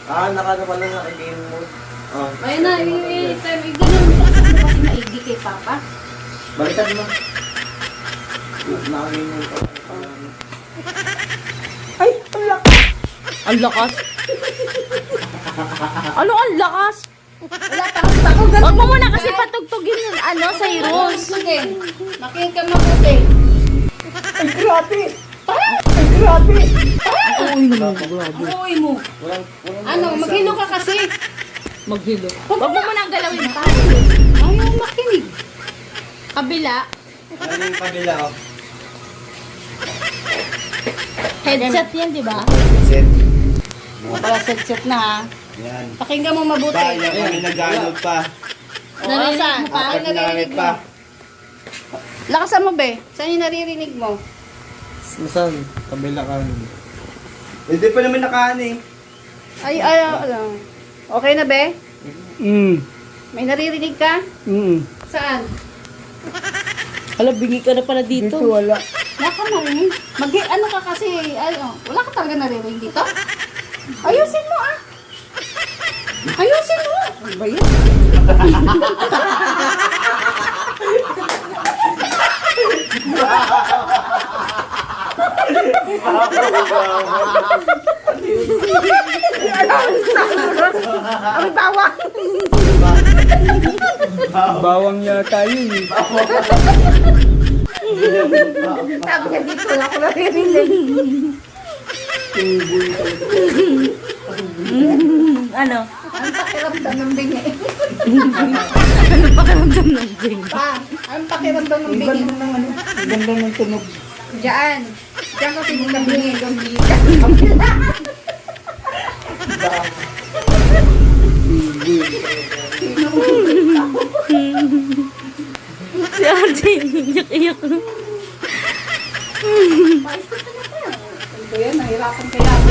Nakano pala na game mode. Ayun na, ganun mo kasi maigi kay Papa. Balikan mo. Naka-game mode pa. Ay, ang lakas. Ang lakas. Ano ang lakas? Wala pa ako ganun. Huwag mo muna kasi patugtugin yung Cyrus. Sige, makinig ka mabuti. Ay, grabe. Ay, grabe. Uy naman, grabe. Uy mo. Ano, maghilo ka kasi. Maghilo. Huwag mo muna ang galawin pa. Ayaw makinig. Kabila. Ano yung kabila ko? Headset yan, di ba? Set. Para set na ha. Yan. Pakinggan mo mabuti. Kaya kami nag-download pa. Narinig mo pa? Ay, naririnig mo. Lakasan mo, be. Saan yung naririnig mo? Saan? Kabila ka. Hindi pa naman nakaan eh. Ano. Okay na, be? May naririnig ka? Saan? Hala, bingi ka na pala dito. Dito wala. Wala ka marinig. Ano ka kasi, wala ka talaga naririnig dito? Ayusin mo, ah. Ayusin mo. Ano ba yun? Ang bawang. Bawang yata yun eh. Sabi niya dito, wala ko naririnig. Ano? Ang pakiramdam ng bingi. Ano pakiramdam ng bingi? Pa, ang pakiramdam ng bingi. Ganda ng tunog. Diyan. Diyan kasi di ka bingi. Doon bingi ka. Si Ate, iyak-iyak. Ano ba yan? Nahirapan kaya ako.